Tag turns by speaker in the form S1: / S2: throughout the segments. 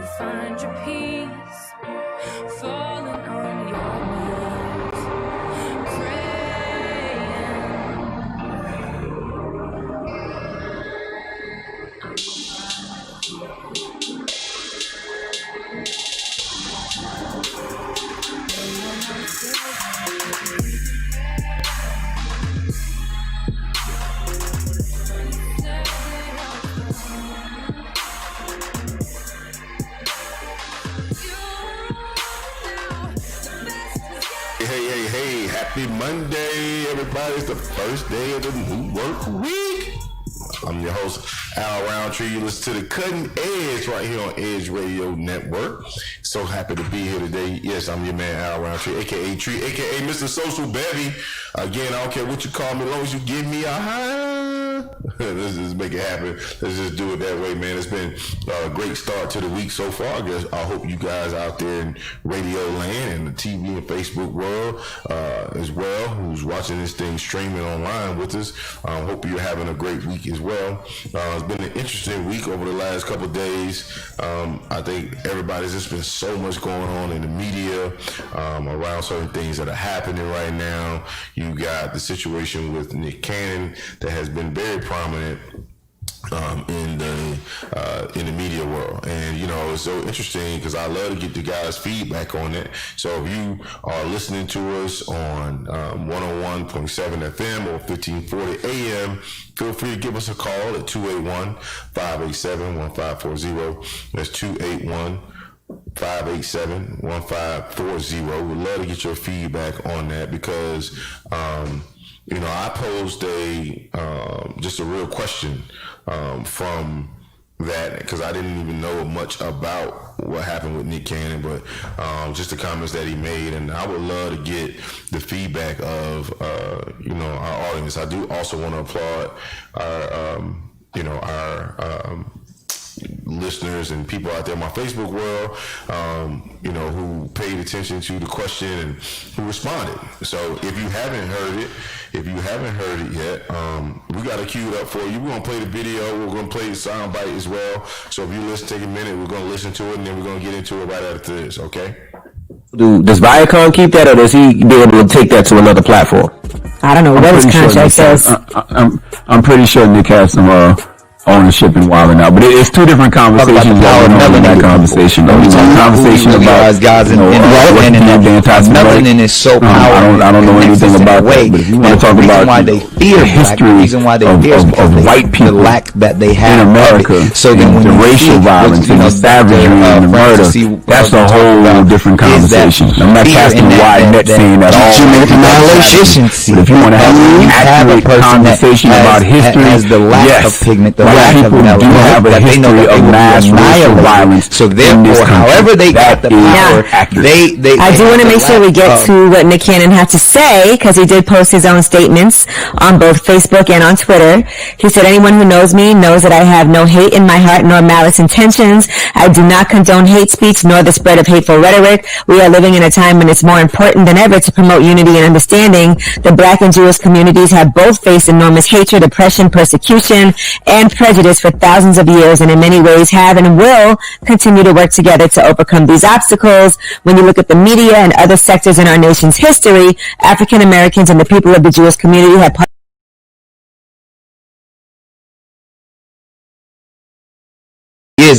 S1: find your peace, falling on your knees,
S2: Hey, happy Monday, everybody. It's the first day of the new work week. I'm your host, Al Roundtree. You listen to the Cutting Edge right here on Edge Radio Network. So happy to be here today. Yes, I'm your man, Al Roundtree, a.k.a. Tree, a.k.a. Mr. Social Bevy. Again, I don't care what you call me, as long as you give me a high. Let's just make it happen. Let's just do it that way, man. It's been a great start to the week so far. I hope you guys out there in radio land and the TV and Facebook world as well, who's watching this thing streaming online with us. Hope you're having a great week as well. It's been an interesting week over the last couple of days. I think everybody's just been so much going on in the media around certain things that are happening right now. You got the situation with Nick Cannon that has been very prominent in the media world, and you know, it's so interesting because I love to get the guys' feedback on it. So if you are listening to us on 101.7 FM or 1540 AM, feel free to give us a call at 281-587-1540. That's 281-587-1540. We'd love to get your feedback on that because you know, I posed just a real question from that because I didn't even know much about what happened with Nick Cannon, but just the comments that he made, and I would love to get the feedback of you know, our audience. I do also want to applaud our you know, our listeners and people out there in my Facebook world, you know, who paid attention to the question and who responded. So if you haven't heard it yet, we got it queued up for you. We're going to play the video. We're going to play the sound bite as well. So if you listen, take a minute. We're going to listen to it, and then we're going to get into it right after this, okay?
S3: Does Viacom keep that, or does he be able to take that to another platform?
S4: I don't know what his contract says.
S5: I'm pretty sure Nick has some ownership in Wild 'N Out, but it's two different conversations going on in that conversation. Conversation about
S6: guys and melanin is so powerful.
S5: I don't know anything about that, but if you want to talk about the history of white people
S6: that they have
S5: in America,
S6: so then when
S5: the racial violence and the savagery and the murder, that's a whole different conversation. I'm not casting a wide net saying that all
S6: efficiency.
S5: But if you want to have an accurate conversation about history,
S6: as the lack of pigment, the
S5: black people do have a history of mass racial violence.
S6: So therefore, however they got the power, they
S4: I do want to make sure we get to what Nick Cannon had to say, because he did post his own statements on both Facebook and on Twitter. He said, "Anyone who knows me knows that I have no hate in my heart nor malice intentions. I do not condone hate speech nor the spread of hateful rhetoric. We are living in a time when it's more important than ever to promote unity and understanding. The black and Jewish communities have both faced enormous hatred, oppression, persecution, and prejudice for thousands of years, and in many ways have and will continue to work together to overcome these obstacles. When you look at the media and other sectors in our nation's history, African Americans and the people of the Jewish community have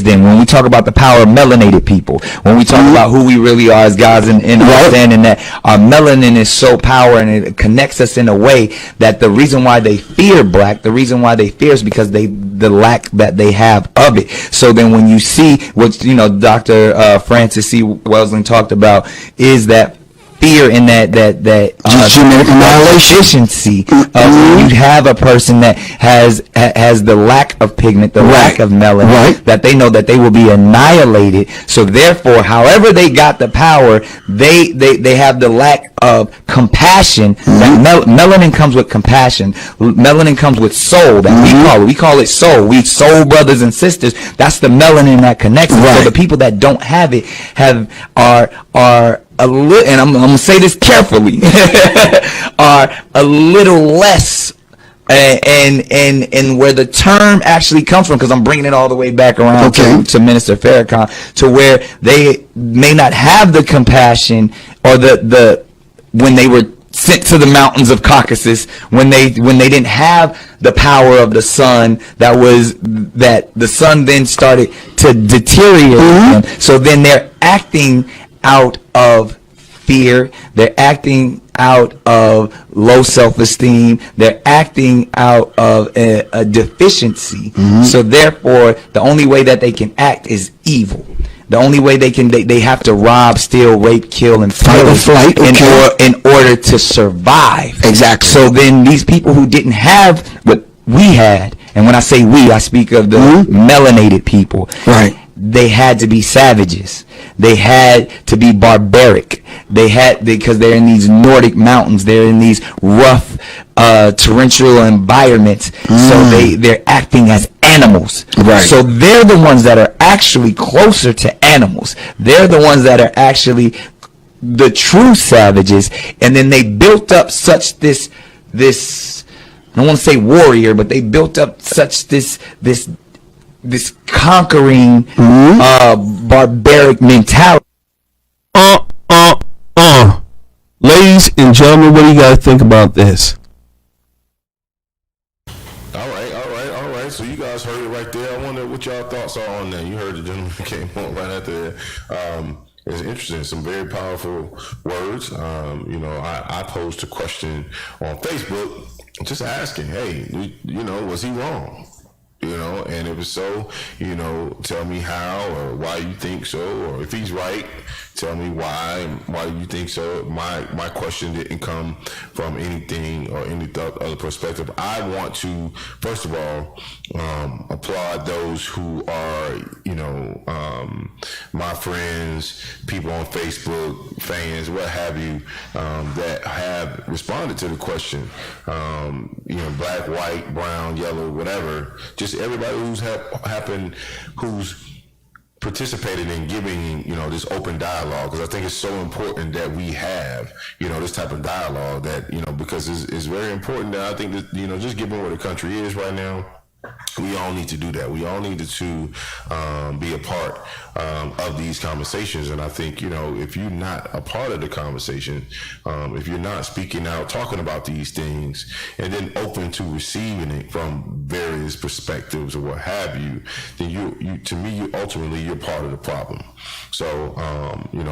S6: then when we talk about the power of melanated people, when we talk about who we really are as guys and understanding that our melanin is so powerful and it connects us in a way that the reason why they fear black, the reason why they fear is because the lack that they have of it. So then when you see what, you know, Dr. Francis C. Welsing talked about is that fear in that
S3: genetic
S6: efficiency of you have a person that has the lack of pigment, the lack of melanin, that they know that they will be annihilated. So therefore, however they got the power, they have the lack of compassion. That melanin comes with compassion. Melanin comes with soul. That we call it soul. We soul brothers and sisters. That's the melanin that connects. So the people that don't have it are a little, and I'm going to say this carefully, are a little less and where the term actually comes from, because I'm bringing it all the way back around to Minister Farrakhan, to where they may not have the compassion or the when they were sent to the mountains of Caucasus, when they didn't have the power of the sun, that the sun then started to deteriorate them. So then they're acting out of fear, they're acting out of low self-esteem, they're acting out of a deficiency. So therefore, the only way that they can act is evil. The only way they have to rob, steal, rape, kill, and flight in order to survive.
S7: Exactly.
S6: So then these people who didn't have what we had, and when I say we, I speak of the melanated people.
S7: Right.
S6: They had to be savages. They had to be barbaric. Because they're in these Nordic mountains. They're in these rough, torrential environments. So they're acting as animals.
S7: Right.
S6: So they're the ones that are actually closer to animals. They're the ones that are actually the true savages. And then they built up such this, I don't want to say warrior, but they built up such this conquering, barbaric mentality.
S7: Ladies and gentlemen, what do you guys think about this?
S2: All right. So you guys heard it right there. I wonder what y'all thoughts are on that. You heard the gentleman who came on right after that. It's interesting. Some very powerful words. I posed a question on Facebook, just asking, hey, was he wrong? And if so, tell me how or why you think so, or if he's right, tell me why you think so. My question didn't come from anything or any other perspective. I want to, first of all, applaud those who are, my friends, people on Facebook, fans, what have you, that have responded to the question. Black, white, brown, yellow, whatever, just everybody who's participated in giving, this open dialogue, because I think it's so important that we have, this type of dialogue that, because it's very important that I think that, just given where the country is right now, we all need to do that. We all need to be a part of these conversations. And I think, if you're not a part of the conversation, if you're not speaking out, talking about these things, and then open to receiving it from various perspectives or what have you, then you're part of the problem. So,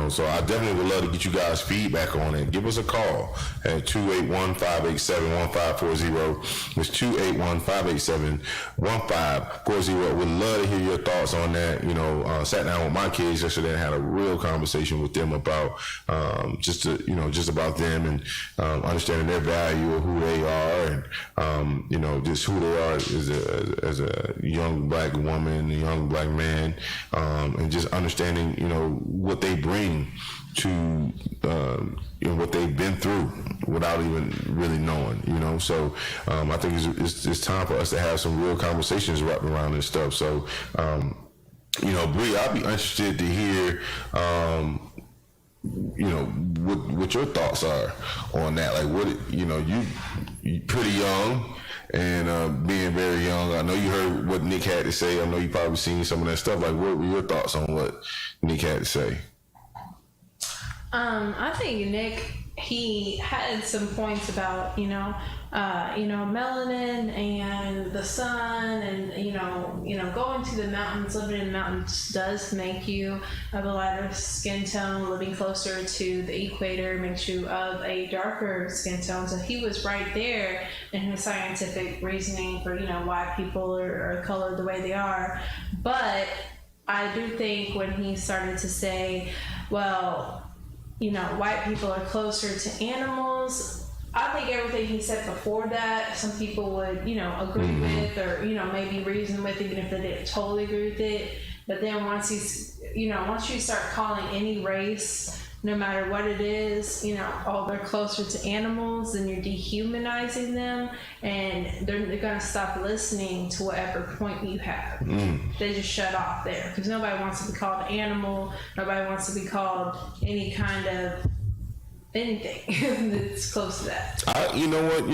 S2: so I definitely would love to get you guys feedback on it. Give us a call at 281-587-1540. It's 281-587-1540. Would love to hear your thoughts on that. Sat down with my kids yesterday and had a real conversation with them about just about them and understanding their value of who they are and just who they are as a young black woman, a young black man, and just understanding what they bring to what they've been through without even really knowing, so I think it's time for us to have some real conversations wrapped around this stuff. So Bree, I'd be interested to hear what your thoughts are on that. Like, what you pretty young and being very young, I know you heard what Nick had to say. I know you probably seen some of that stuff. Like, what were your thoughts on what Nick had to say?
S8: I think Nick, he had some points about, melanin and the sun and, going to the mountains, living in the mountains does make you of a lighter skin tone. Living closer to the equator makes you of a darker skin tone. So he was right there in his scientific reasoning for, why people are colored the way they are. But I do think when he started to say, well, white people are closer to animals, I think everything he said before that, some people would, agree with or, maybe reason with, even if they didn't totally agree with it. But then once once you start calling any race, no matter what it is, they're closer to animals, then you're dehumanizing them, and they're going to stop listening to whatever point you have. They just shut off there, because nobody wants to be called an animal. Nobody wants to be called any kind of anything that's close to that.
S2: You know what?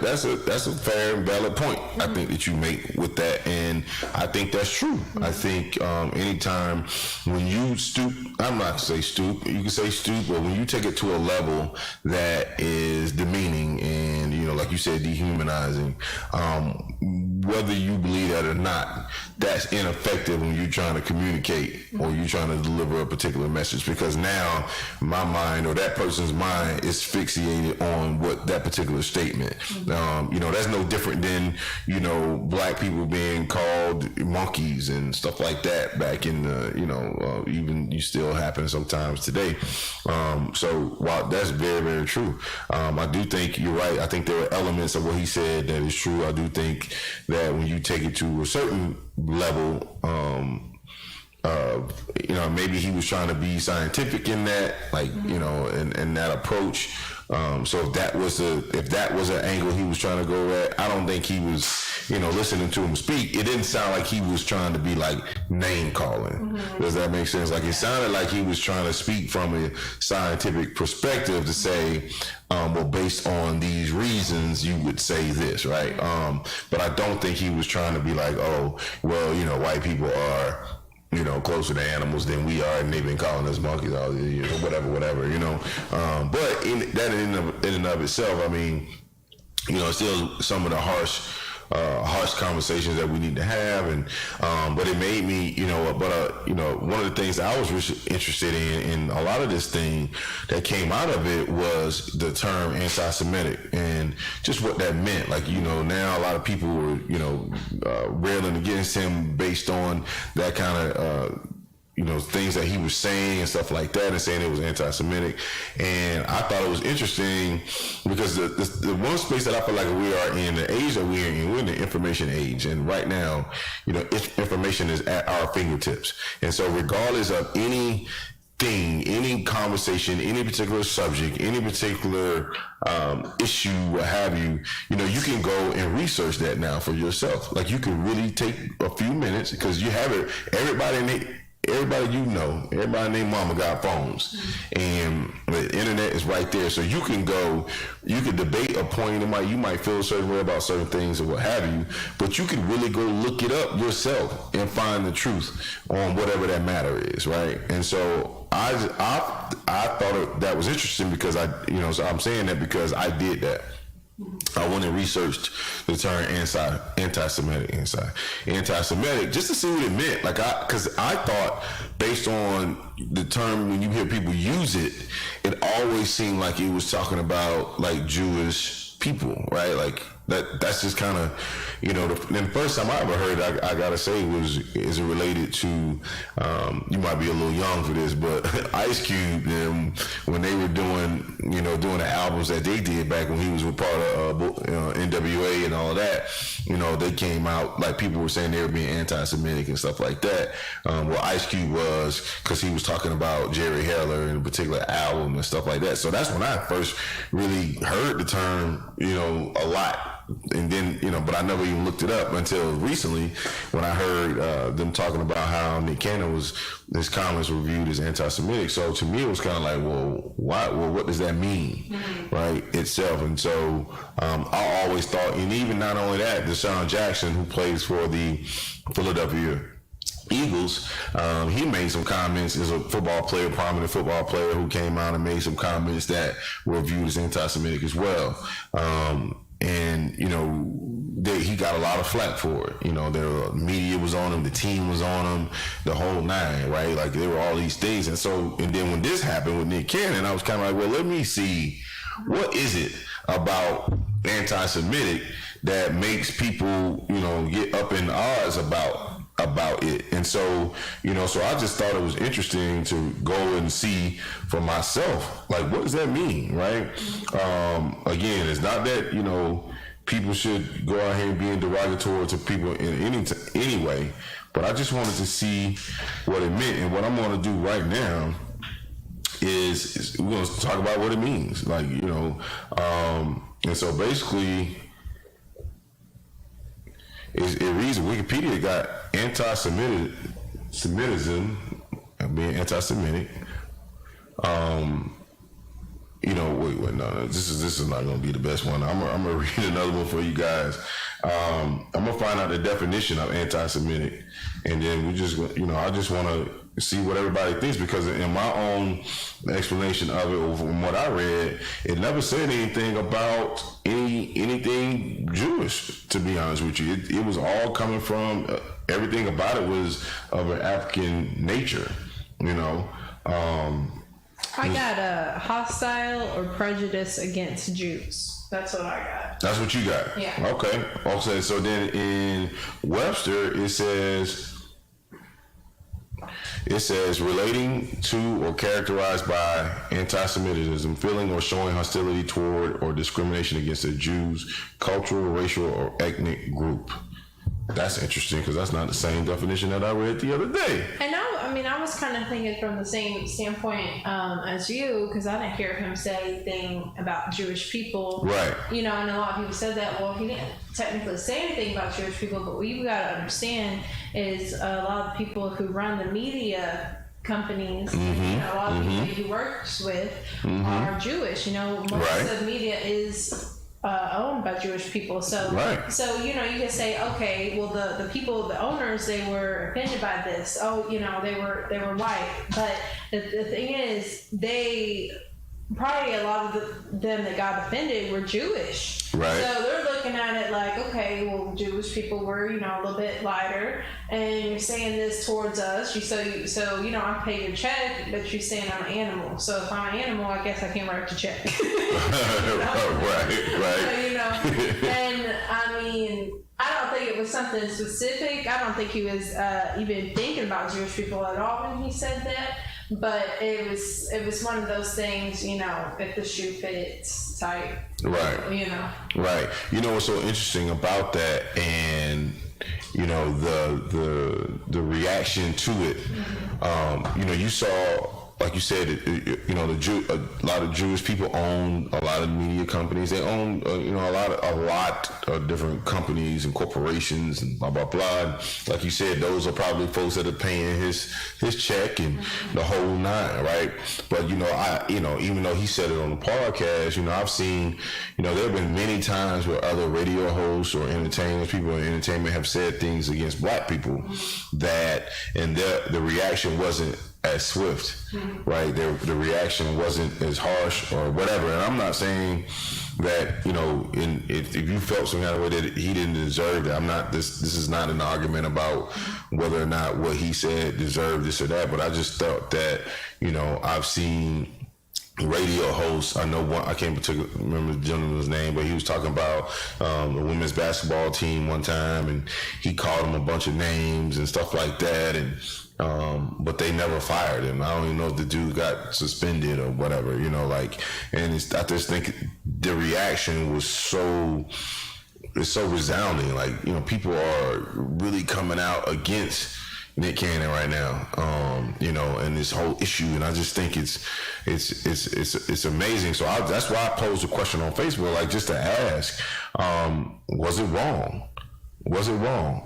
S2: That's a fair and valid point. I think that you make with that, and I think that's true. I think anytime when you stoop, I'm not to say stoop. You can say stoop, but when you take it to a level that is demeaning and like you said, dehumanizing, whether you believe that or not, that's ineffective when you're trying to communicate or you're trying to deliver a particular message. Because now my mind or that person's mind is fixated on what that particular statement. That's no different than black people being called monkeys and stuff like that back in the even you still happen sometimes today. So while that's very, very true, I do think you're right. I think there are elements of what he said that is true. I do think that when you take it to a certain level, maybe he was trying to be scientific in that, in that approach. So if that was an angle he was trying to go at, I don't think he was, listening to him speak. It didn't sound like he was trying to be like name calling. Does that make sense? Like it sounded like he was trying to speak from a scientific perspective to say, well, based on these reasons, you would say this, right? But I don't think he was trying to be like, oh, well, white people are closer to animals than we are, and they've been calling us monkeys all these years, or whatever. But in and of itself, I mean, it's still some of the harsh conversations that we need to have, and but it made me, one of the things that I was interested in a lot of this thing that came out of it was the term anti-Semitic and just what that meant. Like, now a lot of people were, railing against him based on that kind of, things that he was saying and stuff like that, and saying it was anti-Semitic. And I thought it was interesting because the one space that I feel like we are in, the age that we're in the information age. And right now, information is at our fingertips. And so regardless of any conversation, any particular subject, any particular issue, what have you, you can go and research that now for yourself. Like, you can really take a few minutes because you have it. Everybody named mama got phones, and the internet is right there. So you can debate a point. You might feel a certain way about certain things or what have you, but you can really go look it up yourself and find the truth on whatever that matter is, right? And so I thought that was interesting because so I'm saying that because I did that. I went and researched the term anti-Semitic just to see what it meant. Because I thought, based on the term, when you hear people use it, it always seemed like it was talking about like Jewish people, right? Like that's just kind of, the first time I ever heard it, I gotta say, is it related to, you might be a little young for this, but Ice Cube, when they were doing the albums that they did back when he was a part of NWA and all of that, they came out, like, people were saying they were being anti-Semitic and stuff like that. Well, Ice Cube was, because he was talking about Jerry Heller in a particular album and stuff like that. So that's when I first really heard the term, a lot. And then, but I never even looked it up until recently when I heard them talking about how Nick Cannon his comments were viewed as anti-Semitic. So to me, it was kind of like, well, what does that mean, right, itself? And so I always thought, and even not only that, Deshaun Jackson, who plays for the Philadelphia Eagles, he made some comments as a prominent football player who came out and made some comments that were viewed as anti-Semitic as well. And he got a lot of flack for it. The media was on him, the team was on him, the whole nine, right? Like, there were all these things. And then when this happened with Nick Cannon, I was kind of like, well, let me see, what is it about anti-Semitic that makes people, get up in odds about it. And so, so I just thought it was interesting to go and see for myself, like, what does that mean, right? Again, it's not that, people should go out here and being derogatory to people in any way, but I just wanted to see what it meant. And what I'm going to do right now is we're going to talk about what it means. Like, and so basically, it reads, Wikipedia got anti-Semitism, being anti-Semitic, wait, no, this is not going to be the best one. I'm gonna read another one for you guys. I'm gonna find out the definition of anti-Semitic, and then I just want to see what everybody thinks, because in my own explanation of it, or from what I read, it never said anything about anything Jewish. To be honest with you, it was all coming from everything about it was of an African nature.
S8: I got a hostile or prejudice against Jews. That's what I got.
S2: That's what you got?
S8: Yeah.
S2: Okay. So then in Webster, it says relating to or characterized by anti-Semitism, feeling or showing hostility toward or discrimination against a Jew's cultural, racial, or ethnic group. That's interesting, because that's not the same definition that I read the other day.
S8: And I was kind of thinking from the same standpoint as you, because I didn't hear him say anything about Jewish people.
S2: Right.
S8: And a lot of people said that. Well, he didn't technically say anything about Jewish people, but what you've got to understand is a lot of people who run the media companies, a lot of people he works with are Jewish. Most of the media is owned by Jewish people, so you can say, okay, well the people, the owners, they were offended by this. They were white, but the thing is, probably a lot of them that got offended were Jewish.
S2: Right.
S8: So they're looking at it like, okay, well, Jewish people were, a little bit lighter, and you're saying this towards us. I pay your check, but you're saying I'm an animal. So if I'm an animal, I guess I can't write the check.
S2: Right.
S8: And I don't think it was something specific. I don't think he was even thinking about Jewish people at all when he said that. But it was one of those things, if the shoe fits tight.
S2: Right. Right. What's so interesting about that, and the reaction to it, you saw, like you said, a lot of Jewish people own a lot of media companies. They own, a lot of different companies and corporations and blah blah blah. Like you said, those are probably folks that are paying his check and the whole nine, right? But even though he said it on the podcast, I've seen, there have been many times where other radio hosts or entertainers, people in entertainment, have said things against black people and the reaction wasn't as swift, right? The reaction wasn't as harsh or whatever. And I'm not saying that, if you felt some kind of way that he didn't deserve that, this is not an argument about whether or not what he said deserved this or that, but I just thought that, I've seen radio hosts. I know one, I can't remember the gentleman's name, but he was talking about the women's basketball team one time, and he called them a bunch of names and stuff like that, and but they never fired him. I don't even know if the dude got suspended or whatever, and I just think the reaction was so resounding. Like, people are really coming out against Nick Cannon right now, and this whole issue, and I just think it's amazing. So that's why I posed a question on Facebook, like, just to ask, was it wrong? Was it wrong?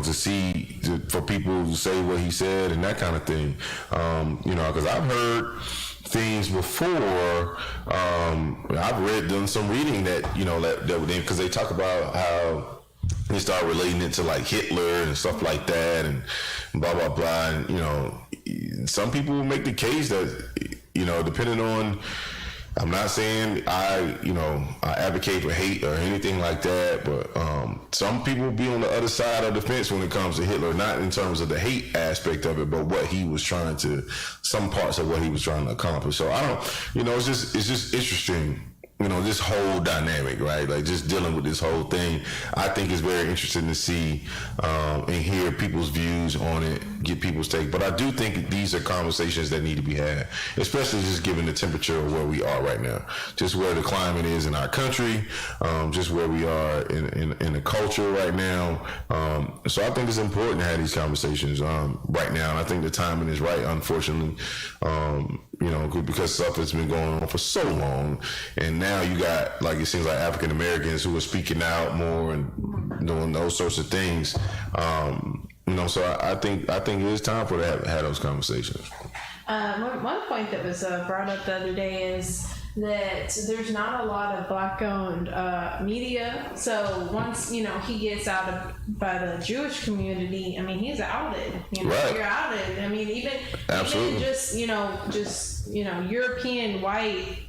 S2: To see, for people to say what he said and that kind of thing, because I've heard things before. I've done some reading that, because they talk about how they start relating it to like Hitler and stuff like that and blah, blah, blah. And, some people make the case that, depending on, I'm not saying I advocate for hate or anything like that, but some people be on the other side of the fence when it comes to Hitler, not in terms of the hate aspect of it, but what he was trying to, some parts of what he was trying to accomplish. So I don't, it's just interesting. This whole dynamic, right? Like, just dealing with this whole thing, I think is very interesting to see and hear people's views on it, get people's take. But I do think these are conversations that need to be had, especially just given the temperature of where we are right now, just where the climate is in our country, just where we are in the culture right now. So I think it's important to have these conversations right now, and I think the timing is right, unfortunately. Because stuff has been going on for so long, and now you got, like, it seems like African Americans who are speaking out more and doing those sorts of things. So I think it is time for to have those conversations.
S8: One point that was brought up the other day is that there's not a lot of black-owned media. So once he gets outed by the Jewish community, I mean, he's outed.
S2: Right.
S8: You're outed. I mean, even just European white.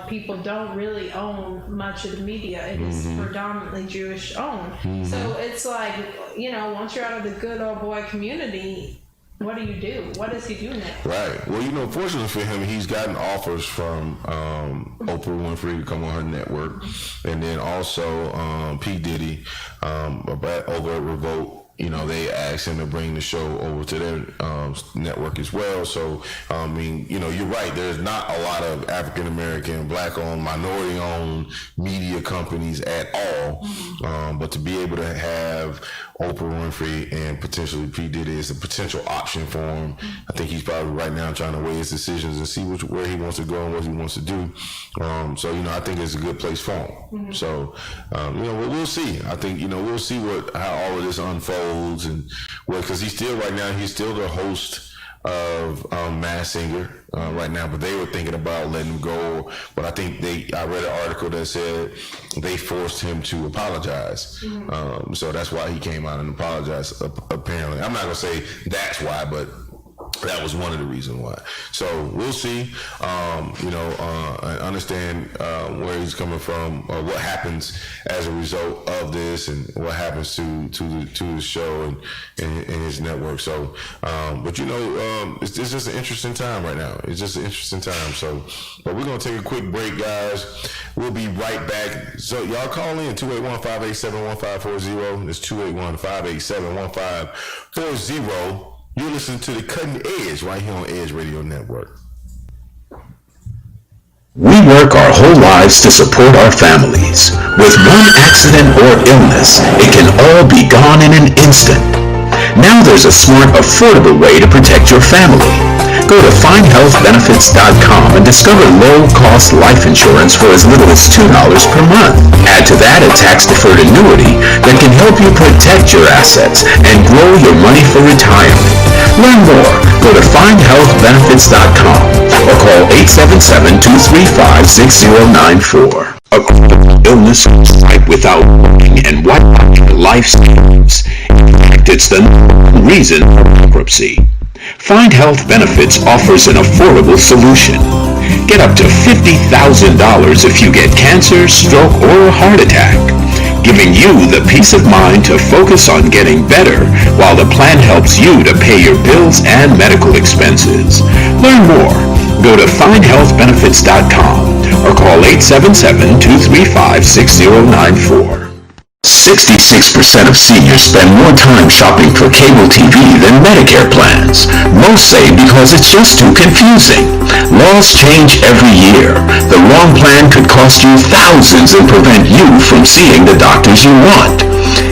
S8: People don't really own much of the media. It is predominantly Jewish owned. So it's like, once you're out of the good old boy community, what do you do? What does he do next?
S2: Right. Well, fortunately for him, he's gotten offers from Oprah Winfrey to come on her network, and then also P. Diddy over at Revolt. They asked him to bring the show over to their network as well. So, I mean, you're right. There's not a lot of African-American, black-owned, minority-owned media companies at all. But to be able to have Oprah Winfrey and potentially P. Diddy is a potential option for him. I think he's probably right now trying to weigh his decisions and see where he wants to go and what he wants to do. So, I think it's a good place for him. So, we'll see. I think, we'll see how all of this unfolds. And because he's still the host of Masked Singer right now, but they were thinking about letting him go. But I think I read an article that said they forced him to apologize. So that's why he came out and apologized. Apparently, I'm not gonna say that's why, but that was one of the reasons why. So we'll see. I understand where he's coming from, or what happens as a result of this, and what happens to the show and his network. So, but it's just an interesting time right now. It's just an interesting time. So, but we're gonna take a quick break, guys. We'll be right back. So y'all call in 281-587-1540. It's 281-587-1540. You're listening to The Cutting Edge right here on Edge Radio Network.
S9: We work our whole lives to support our families. With one accident or illness, it can all be gone in an instant. Now there's a smart, affordable way to protect your family. Go to findhealthbenefits.com and discover low-cost life insurance for as little as $2 per month. Add to that a tax-deferred annuity that can help you protect your assets and grow your money for retirement. Learn more. Go to findhealthbenefits.com or call 877-235-6094. A critical illness strike without warning and wipe out your life savings. In fact, it's the reason for bankruptcy. Find Health Benefits offers an affordable solution. Get up to $50,000 if you get cancer, stroke, or a heart attack, giving you the peace of mind to focus on getting better while the plan helps you to pay your bills and medical expenses. Learn more. Go to findhealthbenefits.com or call 877-235-6094. 66% of seniors spend more time shopping for cable TV than Medicare plans. Most say because it's just too confusing. Laws change every year. The wrong plan could cost you thousands and prevent you from seeing the doctors you want.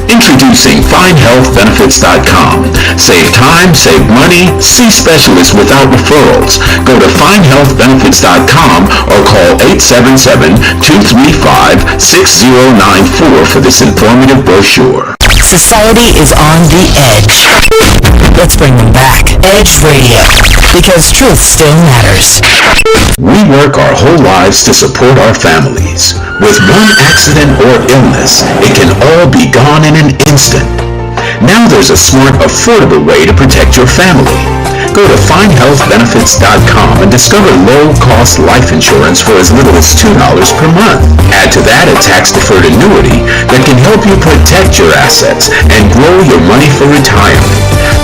S9: Introducing FindHealthBenefits.com. Save time, save money, see specialists without referrals. Go to FindHealthBenefits.com or call 877-235-6094 for this informative brochure.
S10: Society is on the edge. Let's bring them back. Edge Radio. Because truth still matters.
S9: We work our whole lives to support our families. With one accident or illness, it can all be gone in an instant. Now there's a smart, affordable way to protect your family. Go to findhealthbenefits.com and discover low-cost life insurance for as little as $2 per month. Add to that a tax-deferred annuity that can help you protect your assets and grow your money for retirement.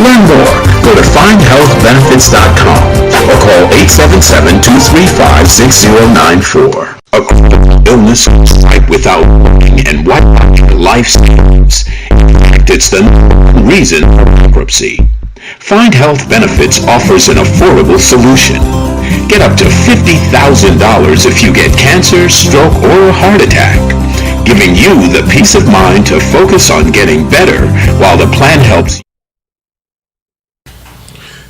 S9: Learn more. Go to findhealthbenefits.com or call 877-235-6094. A critical illness strike without warning and wipe out your life savings. In fact, it's the reason for bankruptcy. Find Health Benefits offers an affordable solution. Get up to $50,000 if you get cancer, stroke, or a heart attack, giving you the peace of mind to focus on getting better while the plan helps you.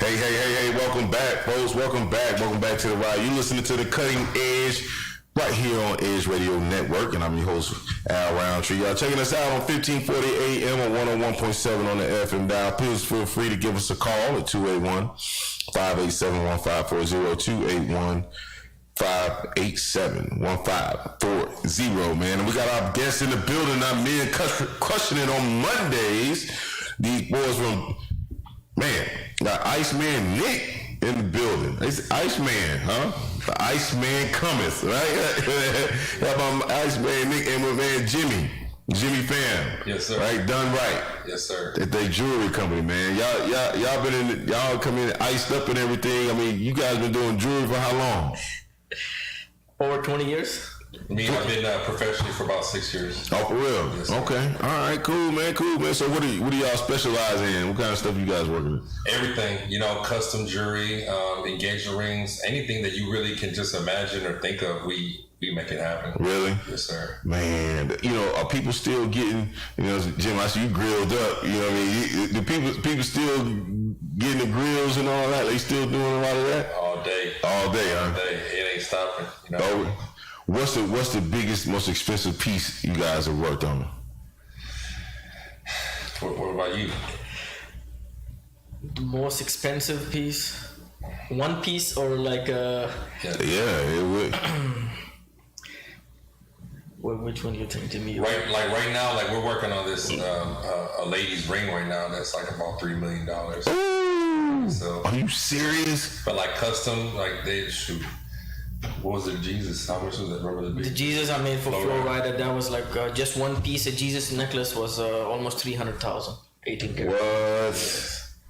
S2: Hey, welcome back, folks. Welcome back to the ride. You listening to The Cutting Edge right here on Edge Radio Network, and I'm your host, Al Roundtree. Y'all checking us out on 1540 AM or 101.7 on the FM dial. Please feel free to give us a call at 281-587-1540, 281-587-1540, man. And we got our guests in the building. I'm men crushing it on Mondays. These boys from, man, got Iceman Nick in the building. It's Iceman, huh? The Iceman cometh, right? How about Iceman Nick and my man Jimmy Fam?
S11: Yes, sir.
S2: Right, done right.
S11: Yes, sir.
S2: At they jewelry company, man. Y'all been in, y'all come in iced up and everything. I mean, you guys been doing jewelry for how long?
S12: Over 20 years.
S11: Me, I've been professionally for about 6 years.
S2: Oh, for real?
S11: Yes,
S2: okay. All right. Cool, man. So what do y'all specialize in? What kind of stuff you guys working with?
S11: Everything. Custom jewelry, engagement rings, anything that you really can just imagine or think of, we make it happen.
S2: Really?
S11: Yes, sir.
S2: Man, are people still getting, Jim, I see you grilled up, you know what I mean? The people still getting the grills and all that? They still doing a lot of that?
S11: All day.
S2: All day, huh?
S11: All day. It ain't stopping,
S2: What's the biggest, most expensive piece you guys have worked on?
S11: What about you?
S12: The most expensive piece? One piece or like a...
S2: Yeah, it would.
S12: Which one do you think, Jimmy?
S11: Right now, we're working on this a lady's ring right now that's like about $3 million.
S2: Ooh,
S11: so
S2: are you serious?
S11: But like custom, like they shoot. What was it, Jesus? How much was it? Remember the
S12: Jesus I made for Flo Rida. That was like just one piece. A Jesus necklace was almost 300,000. 18 karat.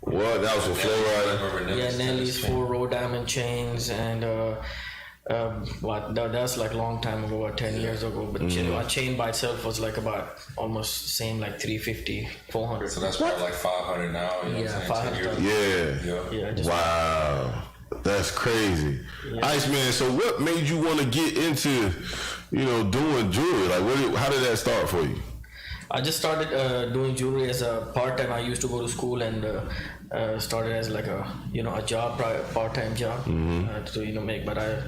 S2: What? That was for Flo Rida?
S12: Yeah, Nelly's 4 row diamond chains and that's like long time ago, about 10 years ago. But a chain by itself was like about almost same, like 350, 400.
S11: So that's probably like 500 now.
S12: Yeah, 500.
S2: Yeah. Wow. That's crazy. Yeah. Iceman, so what made you want to get into, doing jewelry? Like, how did that start for you?
S12: I just started doing jewelry as a part-time. I used to go to school and started as like a job, part-time job to make. But I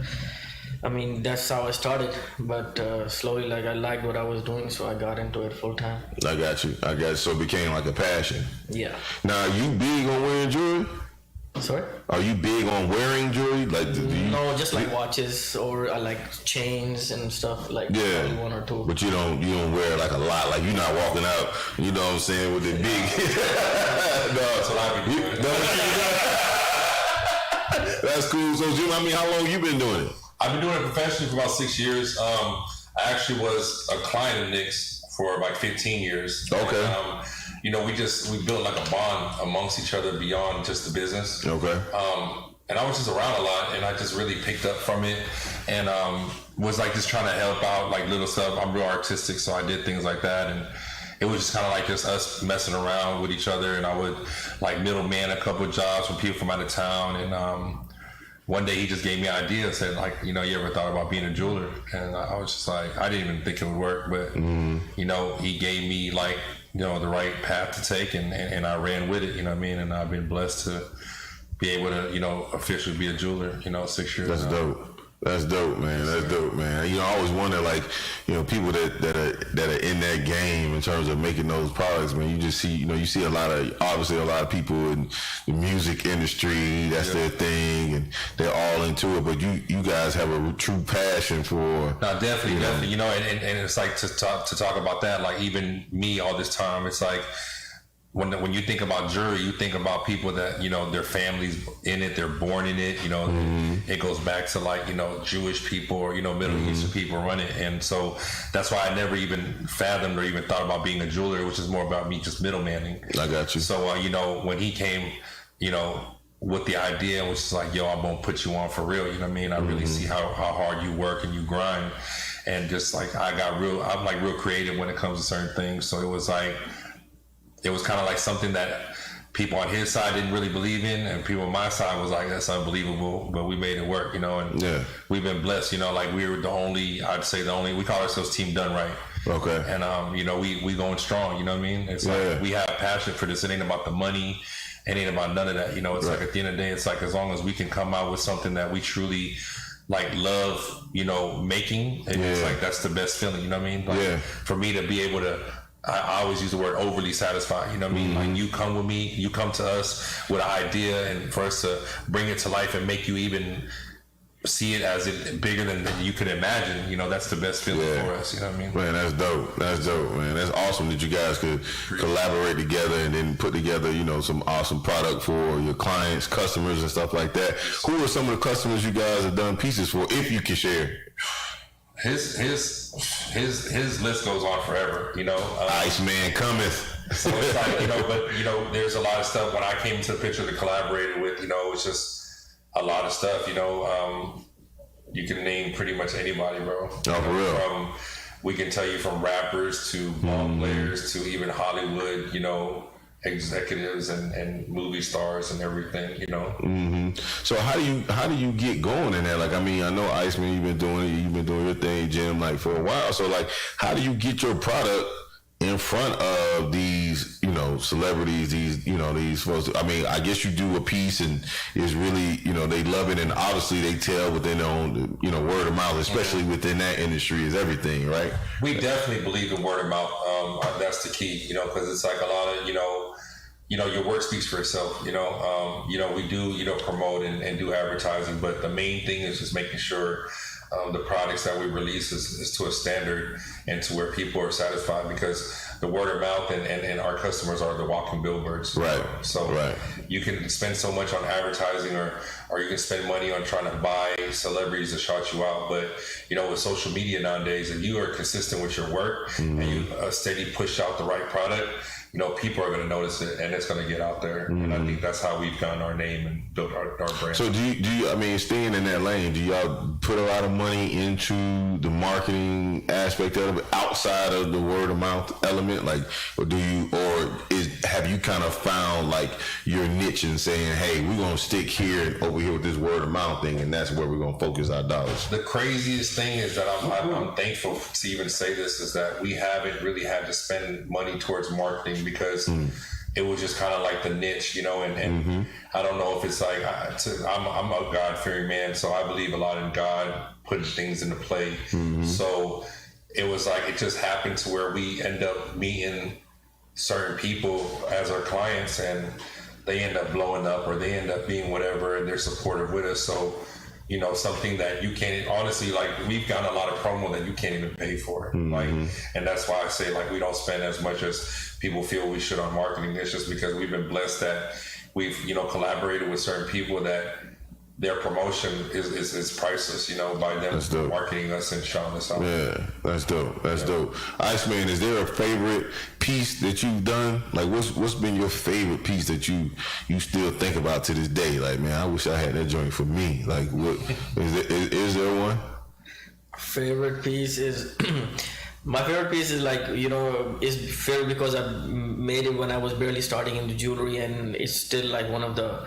S12: mean that's how I started. But slowly, like I liked what I was doing, so I got into it full time.
S2: I got you. So it became like a passion.
S12: Yeah.
S2: Now, you big on wearing jewelry?
S12: Sorry?
S2: Are you big on wearing jewelry?
S12: No, just like watches or like chains and stuff, like one or two.
S2: But you don't wear like a lot. Like you're not walking out, you know what I'm saying, with the big.
S11: That's what I be doing.
S2: That's cool. So Jim, how long you been doing it?
S11: I've been doing it professionally for about 6 years. I actually was a client of Nick's for like 15 years.
S2: Okay.
S11: And, we built like a bond amongst each other beyond just the business.
S2: Okay.
S11: And I was just around a lot, and I just really picked up from it, and was like just trying to help out like little stuff. I'm real artistic, so I did things like that, and it was just kind of like just us messing around with each other. And I would like middleman a couple of jobs from people from out of town, and one day he just gave me an idea and said, like, you ever thought about being a jeweler? And I was just like, I didn't even think it would work, but he gave me like the right path to take, and I ran with it. You know what I mean? And I've been blessed to be able to officially be a jeweler. 6 years.
S2: That's dope. That's dope, man. That's dope, man. I always wonder, like, people that are in that game in terms of making those products, man. You just see, you see a lot of people in the music industry. That's their thing, and they're all into it. But you guys have a true passion for.
S11: No, definitely. And it's like to talk about that. Like even me, all this time, it's like. When you think about jewelry, you think about people that, their families in it, they're born in it, it goes back to like, Jewish people or, Middle Eastern people run it. And so that's why I never even fathomed or even thought about being a jeweler, which is more about me just middlemaning.
S2: I got you.
S11: So, when he came, with the idea, which is like, I'm going to put you on for real, you know what I mean? I really see how hard you work and you grind. And just like, I'm like real creative when it comes to certain things. So it was kind of like something that people on his side didn't really believe in, and people on my side was like, that's unbelievable, but we made it work, and we've been blessed, like we were we call ourselves Team Done Right.
S2: Okay.
S11: And, we going strong, you know what I mean? It's like, we have passion for this. It ain't about the money. It ain't about none of that. It's like at the end of the day, it's like, as long as we can come out with something that we truly like love, you know, making, and it's like that's the best feeling. You know what I mean? Like, for me to be able to. I always use the word overly satisfied. You know what I mean? Like you come with me, you come to us with an idea, and for us to bring it to life and make you even see it as it bigger than you could imagine. You know, that's the best feeling for us. You know what I mean?
S2: Man, that's dope. That's dope, man. That's awesome that you guys could collaborate together and then put together, you know, some awesome product for your clients, customers, and stuff like that. Who are some of the customers you guys have done pieces for, if you can share?
S11: His list goes on forever, you know.
S2: Iceman cometh.
S11: So it's like, you know, but you know, there's a lot of stuff. When I came to the picture that collaborated with, you know, it's just a lot of stuff. You know, you can name pretty much anybody, bro.
S2: Oh, for real.
S11: We can tell you from rappers to ball players to even Hollywood, you know, executives and movie stars and everything, you know.
S2: So how do you get going in that? Like, I mean, I know Iceman, you've been doing your thing, Jim, like for a while. So like, how do you get your product in front of these, you know, celebrities, these folks? I mean, I guess you do a piece and it's really, you know, they love it, and obviously they tell within their own, you know, word of mouth, especially within that industry, is everything, right?
S11: We definitely believe in word of mouth. That's the key, you know, because it's like a lot of, you know, your work speaks for itself. You know, we do, you know, promote and do advertising, but the main thing is just making sure the products that we release is to a standard and to where people are satisfied, because the word of mouth and our customers are the walking billboards.
S2: Right.
S11: So you can spend so much on advertising or you can spend money on trying to buy celebrities to shout you out. But, you know, with social media nowadays, if you are consistent with your work and you steady push out the right product, you know, people are going to notice it and it's going to get out there. And I think that's how we've gotten our name and built our brand.
S2: So do you, I mean, staying in that lane, do y'all put a lot of money into the marketing aspect of it outside of the word of mouth element? Like, or have you kind of found like your niche and saying, hey, we're going to stick here and over here with this word of mouth thing, and that's where we're going to focus our dollars?
S11: The craziest thing is that I'm thankful to even say this, is that we haven't really had to spend money towards marketing, because it was just kind of like the niche, you know, and I don't know if it's like, I'm a God-fearing man, so I believe a lot in God putting things into play. So it was like, it just happened to where we end up meeting certain people as our clients, and they end up blowing up, or they end up being whatever, and they're supportive with us. So, you know, something that you can't, honestly, like, we've gotten a lot of promo that you can't even pay for. Like, and that's why I say, like, we don't spend as much as people feel we should on marketing. It's just because we've been blessed that we've, you know, collaborated with certain people that their promotion is priceless, you know, by them marketing us and showing us out.
S2: Yeah, that's dope. That's dope. Iceman, is there a favorite piece that you've done? Like, what's been your favorite piece that you still think about to this day? Like, man, I wish I had that joint for me. Like, what is there one?
S12: Favorite piece is my favorite piece is, like, you know, is fair because I made it when I was barely starting in the jewelry, and it's still like one of the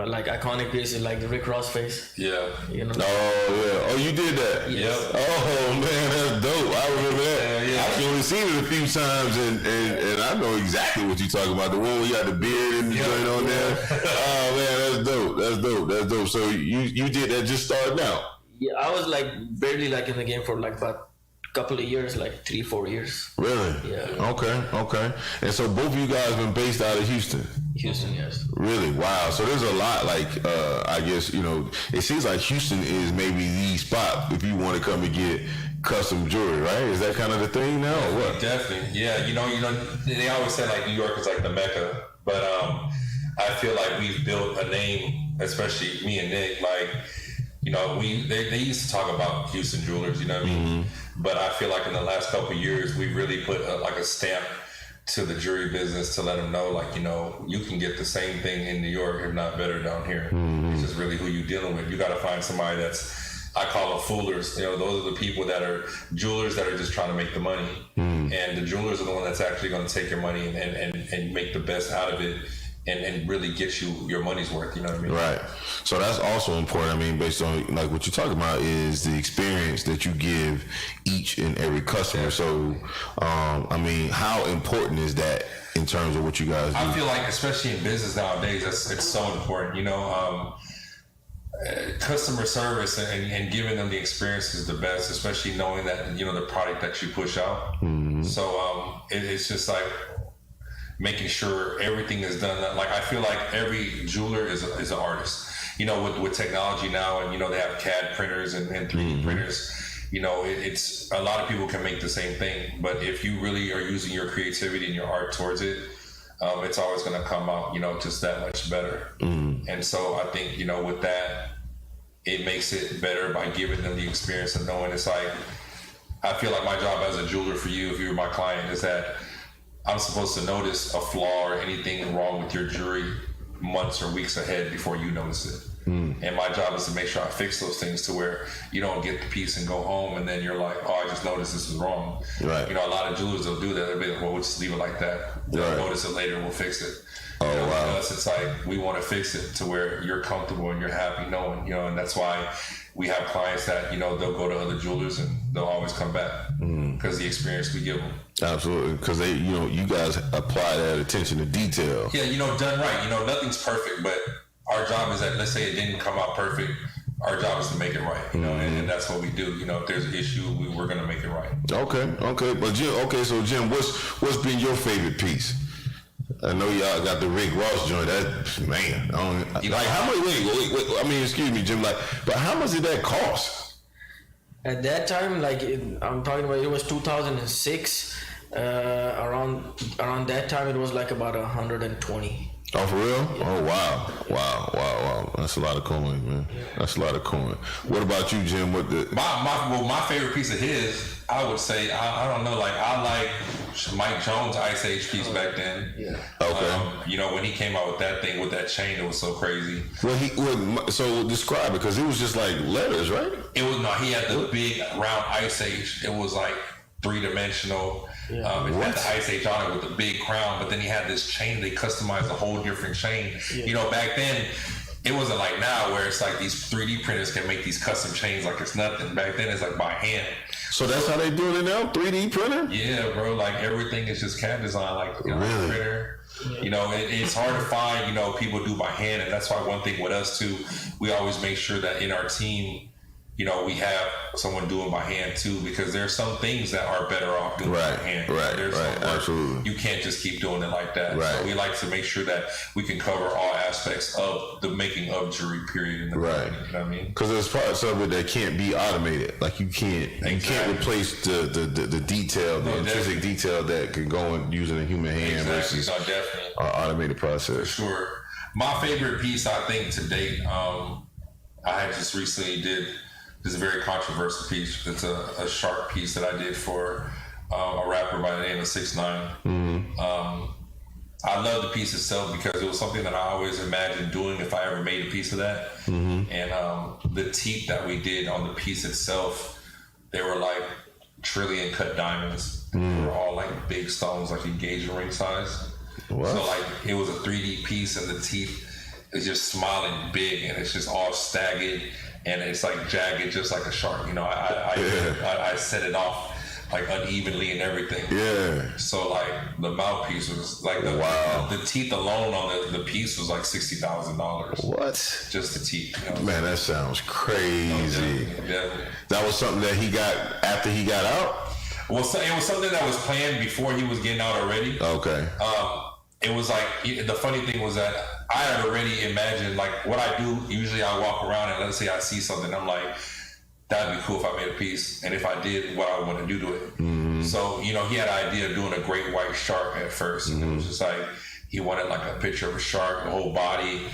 S12: like iconic pieces, like the Rick Ross face.
S11: Yeah.
S12: You know.
S2: Oh yeah. Oh, you did that.
S12: Yes.
S2: Oh man, that's dope. I remember that. Yeah. I've only seen it a few times, and I know exactly what you're talking about. The one where you had the beard and the joint on there. Oh man, that's dope. That's dope. So you did that just starting out.
S12: Yeah, I was like barely like in the game for like about couple of years, like 3-4 years.
S2: Really?
S12: Yeah.
S2: Okay. And so both of you guys been based out of Houston?
S12: Houston, yes.
S2: Really? Wow. So there's a lot, like, I guess, you know, it seems like Houston is maybe the spot if you want to come and get custom jewelry, right? Is that kind of the thing now, or what?
S11: Definitely. Yeah, you know, they always say like New York is like the Mecca, but I feel like we've built a name, especially me and Nick, like, you know, they used to talk about Houston jewelers, you know what I mean? But I feel like in the last couple of years, we really put a stamp to the jewelry business to let them know, like, you know, you can get the same thing in New York, if not better, down here. It's just really who you're dealing with. You got to find somebody that's, I call them foolers. You know, those are the people that are jewelers that are just trying to make the money. And the jewelers are the one that's actually going to take your money and make the best out of it. And really get you your money's worth, you know what I mean?
S2: Right. So that's also important. I mean, based on like what you're talking about is the experience that you give each and every customer. So, I mean, how important is that in terms of what you guys do?
S11: I feel like, especially in business nowadays, it's so important. You know, customer service and giving them the experience is the best, especially knowing that, you know, the product that you push out. So it's just like making sure everything is done. Like, I feel like every jeweler is an artist. You know, with technology now, and, you know, they have CAD printers and 3D printers. You know, it's a lot of people can make the same thing, but if you really are using your creativity and your art towards it, it's always going to come out, you know, just that much better. And so I think, you know, with that, it makes it better by giving them the experience of knowing. It's like, I feel like my job as a jeweler for you, if you're my client, is that I'm supposed to notice a flaw or anything wrong with your jewelry months or weeks ahead before you notice it. And my job is to make sure I fix those things to where you don't get the piece and go home and then you're like, oh, I just noticed this is wrong. Right. You know, a lot of jewelers will do that. They'll be like, well, we'll just leave it like that. They'll notice it later and we'll fix it. Oh, you know, wow. Us, it's like, we want to fix it to where you're comfortable and you're happy knowing, you know, and that's why we have clients that, you know, they'll go to other jewelers and they'll always come back because the experience we give them.
S2: Absolutely, because they, you know, you guys apply that attention to detail.
S11: Yeah, you know, done right. You know, nothing's perfect, but our job is that, let's say it didn't come out perfect, our job is to make it right, you know, and that's what we do. You know, if there's an issue, we're going to make it right. Okay. But Jim, so Jim, what's been your favorite piece? I know y'all got the Rick Ross joint. That, man, like, how much, wait, I mean, excuse me, Jim, like, but how much did that cost?
S12: At that time, like, I'm talking about, it was 2006. Around that time, it was like about 120.
S2: Oh, for real? Yeah. Oh, wow. That's a lot of coin, man. That's a lot of coin. What about you, Jim? What the
S11: my favorite piece of his, I would say, I don't know, like, I like Mike Jones' Ice Age piece back then. Yeah. Okay. You know, when he came out with that thing with that chain, it was so crazy.
S2: So describe it, because it was just like letters, right?
S11: It was he had the big round Ice Age. It was like 3-dimensional. It had the Ice Age on it with the big crown, but then he had this chain. They customized a whole different chain. Yeah. You know, back then, it wasn't like now where it's like these 3D printers can make these custom chains like it's nothing. Back then, it's like by hand.
S2: So that's how they doing it now? 3D printer?
S11: Yeah, bro. Like, everything is just CAD design, like, you know, really? Printer. Yeah. You know, it's hard to find, you know, people do by hand, and that's why one thing with us too, we always make sure that in our team, you know, we have someone doing by hand too, because there's some things that are better off doing by hand. There's absolutely. You can't just keep doing it like that. Right. So we like to make sure that we can cover all aspects of the making of jewelry, period. In the company, you know what I mean?
S2: Because there's parts of it that can't be automated. Like, you can't replace the detail, the intrinsic detail that can go in using a human hand versus an automated process.
S11: For sure. My favorite piece, I think, to date, I had just recently did. This is a very controversial piece. It's a shark piece that I did for a rapper by the name of 6ix9ine. I love the piece itself because it was something that I always imagined doing if I ever made a piece of that. And the teeth that we did on the piece itself, they were like trillion cut diamonds. They were all like big stones, like engagement ring size. What? So like, it was a 3D piece, and the teeth is just smiling big, and it's just all staggered. And it's like jagged, just like a shark. You know, I set it off like unevenly and everything. Yeah. So like, the mouthpiece was like the teeth alone on the piece was like $60,000.
S2: What?
S11: Just the teeth. You know?
S2: Man, that sounds crazy.
S11: Definitely.
S2: That was something that he got after he got out?
S11: Well, it was something that was planned before he was getting out already.
S2: Okay.
S11: It was like, the funny thing was that I had already imagined, like, what I do. Usually I walk around and let's say I see something, I'm like, that'd be cool if I made a piece, and if I did, what I want to do to it. So, you know, he had an idea of doing a great white shark at first, and it was just like, he wanted like a picture of a shark, the whole body,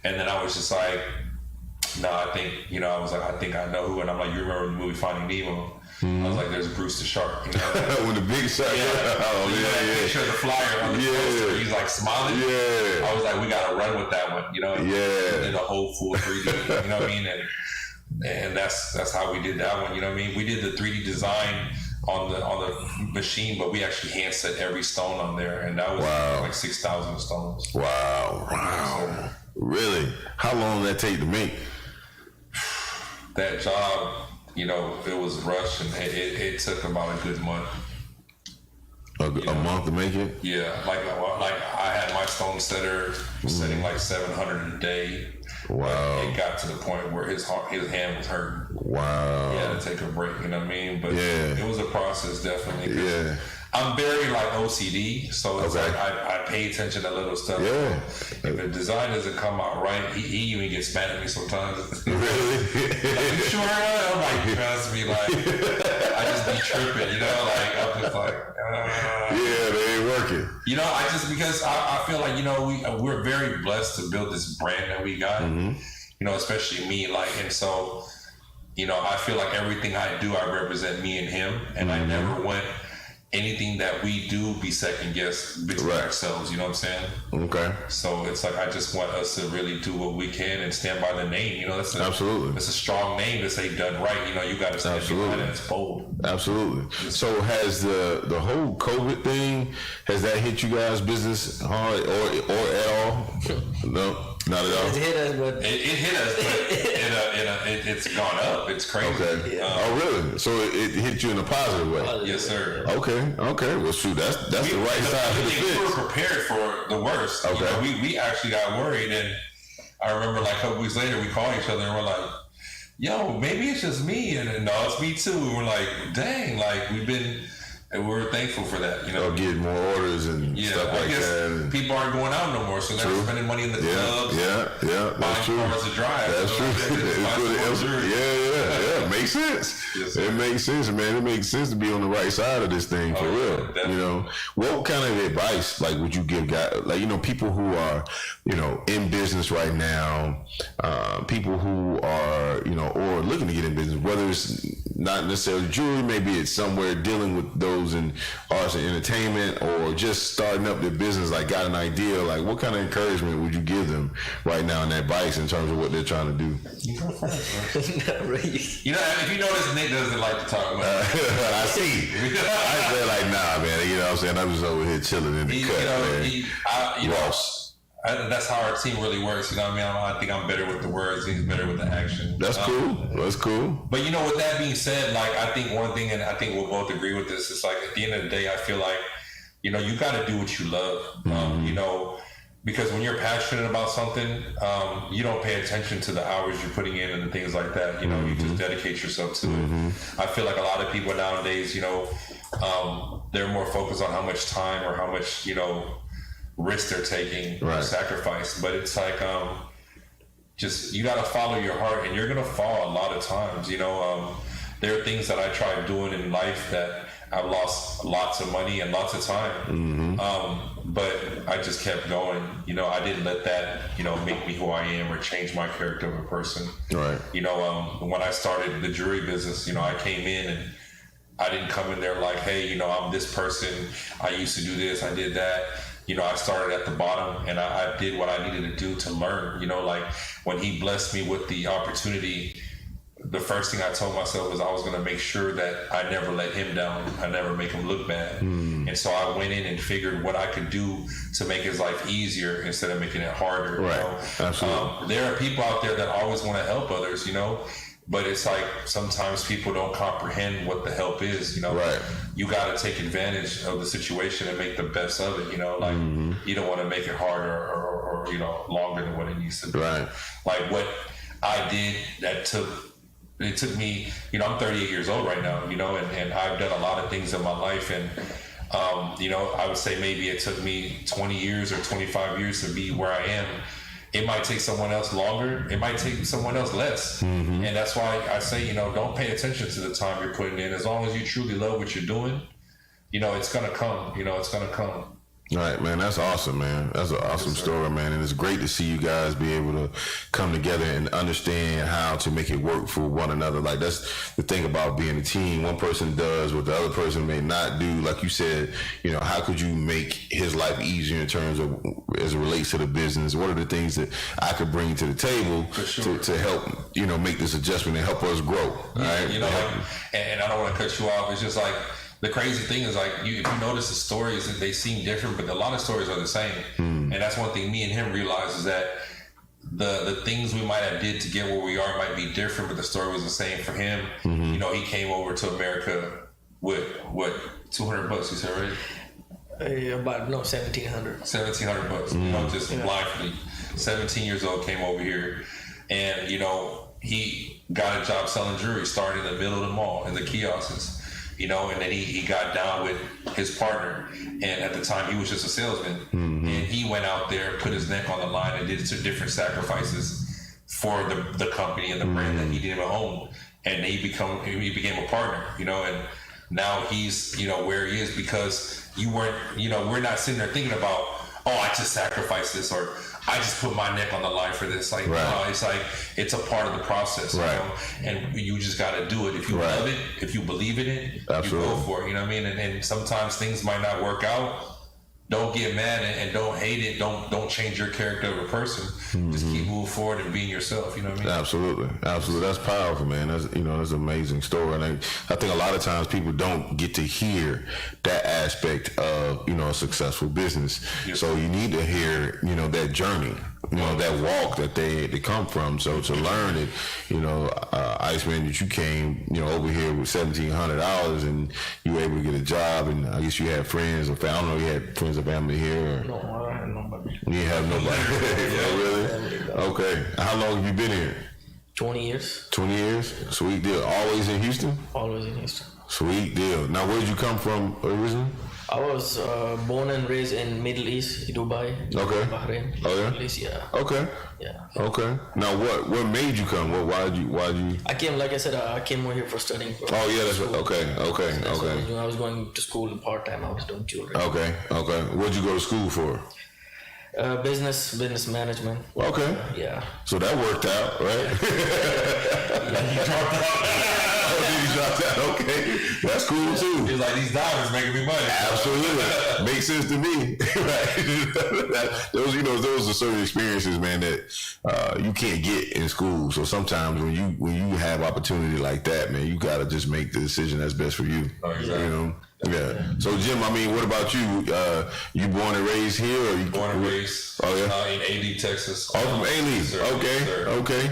S11: and then I was just like, no, I think, you know, I was like, I think I know who, and I'm like, you remember the movie Finding Nemo? I was like, there's Bruce the shark, you know?
S2: With the big shark.
S11: Picture of the flyer on the poster. He's like smiling. I was like, we gotta run with that one, you know? And did a whole full 3D, you know what I mean? And that's how we did that one, you know what I mean? We did the 3D design on the machine, but we actually hand set every stone on there, and that was like 6,000 stones.
S2: Wow. Really? How long did that take to make?
S11: That job, you know, it was rushed, and it took about a good month.
S2: A month to make it?
S11: Yeah, like I had my stone setter setting like 700 a day.
S2: Wow.
S11: It got to the point where his hand was hurting.
S2: Wow.
S11: He had to take a break, you know what I mean? But
S2: yeah,
S11: it was a process, definitely.
S2: Yeah.
S11: I'm very like OCD, so it's like I pay attention to little stuff.
S2: Yeah.
S11: If the design doesn't come out right, he even gets mad at me sometimes.
S2: Really?
S11: Like, you sure? I'm like, trust me, like I just be tripping, you know, like I'm just like,
S2: yeah, they ain't working.
S11: You know, I just because I feel like, you know, we're very blessed to build this brand that we got. You know, especially me, like, and so, you know, I feel like everything I do, I represent me and him, and I never want anything that we do be second guessed between ourselves, you know what I'm saying?
S2: Okay.
S11: So it's like I just want us to really do what we can and stand by the name, you know. That's
S2: absolutely.
S11: It's a strong name to say done right, you know. You got to stand behind it. It's bold.
S2: Absolutely. So has the whole COVID thing, has that hit you guys' business hard or at all? No. Not at all.
S12: It hit us, but
S11: it hit us, but it's gone up. It's crazy.
S2: Okay. Oh, really? So it hit you in a positive way?
S11: Yes, sir.
S2: Okay. Well, shoot, that's the right side of the fence.
S11: We were prepared for the worst.
S2: Okay.
S11: You know, we actually got worried, and I remember like a couple weeks later, we called each other and we're like, "Yo, maybe it's just me," and no, it's me too. And we're like, "Dang!" Like and we're thankful for that, you know.
S2: Getting more orders and stuff like that. And
S11: people aren't going out no more, so they're spending money in the clubs.
S2: Yeah, that's true.
S11: Cars to drive.
S2: That's true. Yeah. Makes sense.
S11: Yes,
S2: it makes sense, man. It makes sense to be on the right side of this thing for real.
S11: Definitely.
S2: You know, what kind of advice like would you give guys, like, you know, people who are, you know, in business right now, people who are, you know, or looking to get in business, whether it's not necessarily jewelry, maybe it's somewhere dealing with those in arts and entertainment, or just starting up their business, like got an idea, like what kind of encouragement would you give them right now and advice in terms of what they're trying to do?
S11: You go first, bro. Not really. You know, if you notice, Nick doesn't like to talk about it.
S2: I see. I feel like, nah, man, you know what I'm saying? I'm just over here chilling in the cut, man. Ross.
S11: That's how our team really works. You know what I mean? I think I'm better with the words. He's better with the action.
S2: That's cool. That's cool.
S11: But you know, with that being said, like I think one thing, and I think we'll both agree with this, is like at the end of the day, I feel like, you know, you got to do what you love. You know, because when you're passionate about something, you don't pay attention to the hours you're putting in and things like that. You know, you just dedicate yourself to it. I feel like a lot of people nowadays, you know, they're more focused on how much time or how much, you know, risk they're taking, sacrifice. But it's like just you got to follow your heart, and you're gonna fall a lot of times. You know, there are things that I tried doing in life that I've lost lots of money and lots of time, but I just kept going. You know, I didn't let that, you know, make me who I am or change my character of a person.
S2: Right.
S11: You know, when I started the jewelry business, you know, I came in and I didn't come in there like, hey, you know, I'm this person. I used to do this. I did that. You know, I started at the bottom, and I did what I needed to do to learn. You know, like when he blessed me with the opportunity, the first thing I told myself was I was going to make sure that I never let him down. I never make him look bad. And so I went in and figured what I could do to make his life easier instead of making it harder.
S2: Right.
S11: You know?
S2: Absolutely.
S11: There are people out there that always want to help others, you know, but it's like sometimes people don't comprehend what the help is, you know.
S2: Right.
S11: You got to take advantage of the situation and make the best of it, you know. Like you don't want to make it harder or you know, longer than what it needs to be.
S2: Right.
S11: Like what I did it took me, you know, I'm 38 years old right now, you know, and I've done a lot of things in my life, and you know, I would say maybe it took me 20 years or 25 years to be where I am. It might take someone else longer. It might take someone else less. And that's why I say, you know, don't pay attention to the time you're putting in. As long as you truly love what you're doing, you know, it's going to come. You know, it's going to come.
S2: All right, man. That's awesome, man. That's an awesome story, man. And it's great to see you guys be able to come together and understand how to make it work for one another. Like, that's the thing about being a team. One person does what the other person may not do. Like you said, you know, how could you make his life easier in terms of as it relates to the business? What are the things that I could bring to the table to help, you know, make this adjustment and help us grow? Right?
S11: You know, like, and I don't want to cut you off. It's just like, the crazy thing is, like, if you notice the stories, they seem different, but a lot of stories are the same. And that's one thing me and him realized, is that the things we might have did to get where we are might be different, but the story was the same for him. You know, he came over to America with what, $200 you said, right?
S12: About 1,700.
S11: $1,700. You know, just blindly. 17 years old, came over here, and you know he got a job selling jewelry, starting in the middle of the mall in the kiosks. You know, and then he got down with his partner, and at the time he was just a salesman, and he went out there, put his neck on the line, and did different sacrifices for the company and the brand that he didn't even own, and he became a partner. You know, and now he's where he is because you weren't. You know, we're not sitting there thinking about, oh, I just sacrificed this, or I just put my neck on the line for this. Like, no, it's like it's a part of the process, you know? And you just got to do it. If you love it, if you believe in it, you go for it. You know what I mean? And sometimes things might not work out. Don't get mad and don't hate it. Don't change your character of a person. Just keep moving forward and being yourself. You know what I mean?
S2: Absolutely. That's powerful, man. That's that's an amazing story. And I think a lot of times people don't get to hear that aspect of a successful business. So you need to hear that journey. That walk that they come from. So to learn it, Iceman, that you came, over here with $1,700 and you were able to get a job, and I guess you had friends or family. I don't know, you had friends or family here. Or?
S12: No, I had nobody.
S2: You didn't have nobody. Yeah, really? Okay. How long have you been here?
S12: 20 years.
S2: 20 years? Sweet deal. Always in Houston?
S12: Always in Houston.
S2: Sweet deal. Now, where did you come from originally?
S12: I was born and raised in Middle East, Dubai.
S2: Okay.
S12: Bahrain.
S2: Oh yeah.
S12: Middle East, yeah.
S2: Okay.
S12: Yeah.
S2: Okay. Now, what made you come? Why did you?
S12: I came, like I said, I came over here for studying.
S2: Oh yeah, that's right. Okay.
S12: I was going to school part time. I was doing jewelry.
S2: Okay. What'd you go to school for?
S12: Business management.
S2: Okay.
S12: Yeah.
S2: So that worked out, right? You dropped out. You dropped out. Okay. That's cool too.
S11: He's like, these diamonds making me money.
S2: Absolutely. Makes sense to me. Right. Those are certain experiences, man, that you can't get in school. So sometimes when you have opportunity like that, man, you gotta just make the decision that's best for you.
S11: Oh, exactly.
S2: Yeah. So Jim, what about you? You born and raised here, or you
S11: born and raised?
S2: Oh yeah.
S11: In A-Lee, Texas.
S2: Oh, from A-Lee. Okay.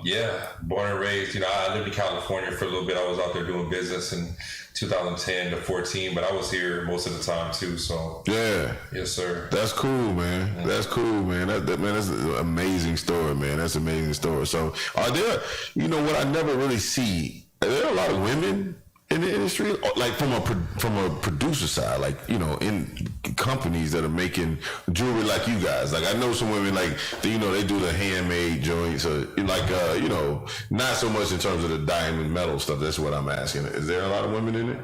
S11: Yeah, born and raised. I lived in California for a little bit. I was out there doing business in 2010 to 14, but I was here most of the time too. So
S2: yeah.
S11: Yes, sir.
S2: That's cool, man. Yeah. That's cool, man. That's an amazing story, man. That's an amazing story. So are there? What I never really see. Are there a lot of women in the industry, like from a producer side, like in companies that are making jewelry like you guys? Like I know some women, like they do the handmade joints, or like not so much in terms of the diamond metal stuff. That's what I'm asking. Is there a lot of women in it?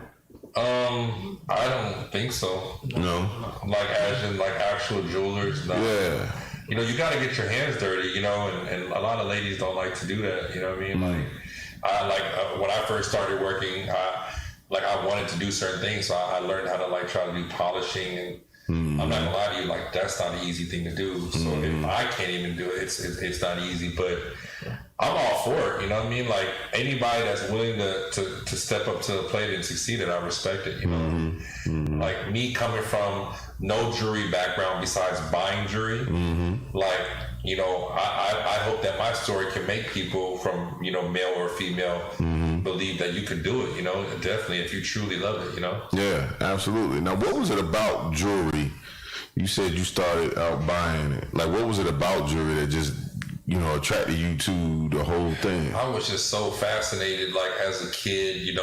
S11: I don't think so.
S2: No.
S11: Like as in like actual jewelers. No.
S2: Yeah.
S11: You got to get your hands dirty. And a lot of ladies don't like to do that. You know what I mean? When I first started working, I wanted to do certain things, so I learned how to try to do polishing, and I'm not gonna lie to you, that's not an easy thing to do. So if I can't even do it, it's not easy. But I'm all for it. You know what I mean? Like anybody that's willing to step up to the plate and succeed, I respect it. Like me coming from no jewelry background besides buying jewelry, I hope that my story can make people from male or female believe that you can do it. Definitely if you truly love it.
S2: Yeah, absolutely. Now, what was it about jewelry? You said you started out buying it. Like, what was it about jewelry that just attracted you to the whole thing?
S11: I was just so fascinated. Like as a kid,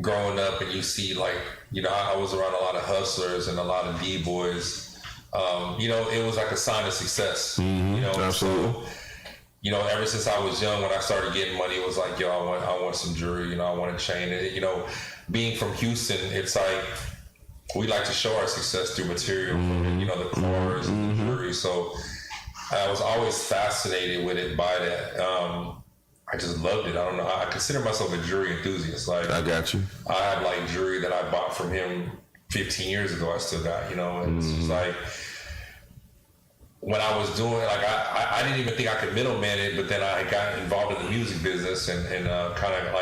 S11: growing up, and you see I was around a lot of hustlers and a lot of D-boys. It was like a sign of success.
S2: Absolutely.
S11: So, ever since I was young, when I started getting money, it was like, yo, I want some jewelry. I want a chain. And, being from Houston, it's like we like to show our success through material, the cars and the jewelry. So I was always fascinated with it by that. I just loved it. I don't know. I consider myself a jewelry enthusiast. Like
S2: I got you.
S11: I have jewelry that I bought from him 15 years ago. I still got, and it's just like when I was doing I didn't even think I could middleman it, but then I got involved in the music business and kind of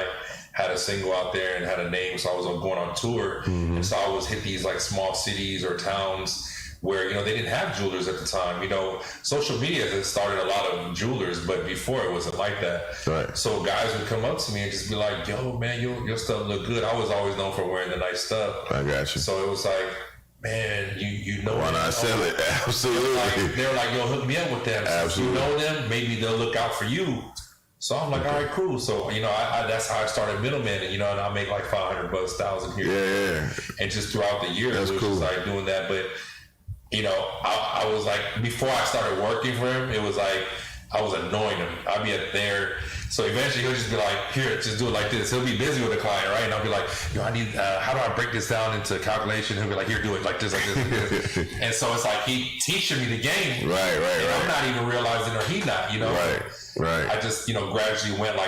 S11: had a single out there and had a name, so I was going on tour, and so I always hit these small cities or towns where they didn't have jewelers at the time. Social media has started a lot of jewelers, but before it wasn't like that.
S2: Right.
S11: So guys would come up to me and just be like, "Yo, man, your stuff look good." I was always known for wearing the nice stuff.
S2: I got you.
S11: So it was like man, you know,
S2: why not sell it? Absolutely.
S11: They're like, yo, hook me up with them.
S2: Absolutely.
S11: You know them, maybe they'll look out for you. So I'm like, all right, cool. So, you know, I that's how I started middleman, you know, and I make like $500, $1,000 here.
S2: Yeah.
S11: And just throughout the year,
S2: That's
S11: it was
S2: cool.
S11: just like doing that. But, you know, I was like, before I started working for him, it was like, I was annoying him. I'd be at there. So eventually he'll just be like, here, just do it like this. He'll be busy with the client, right? And I'll be like, yo, I need, how do I break this down into calculation? He'll be like, here, do it like this, like this, like this. And so it's like, he teaching me the game.
S2: Right.
S11: And I'm not even realizing, or he not, you know?
S2: Right.
S11: I just, you know, gradually went like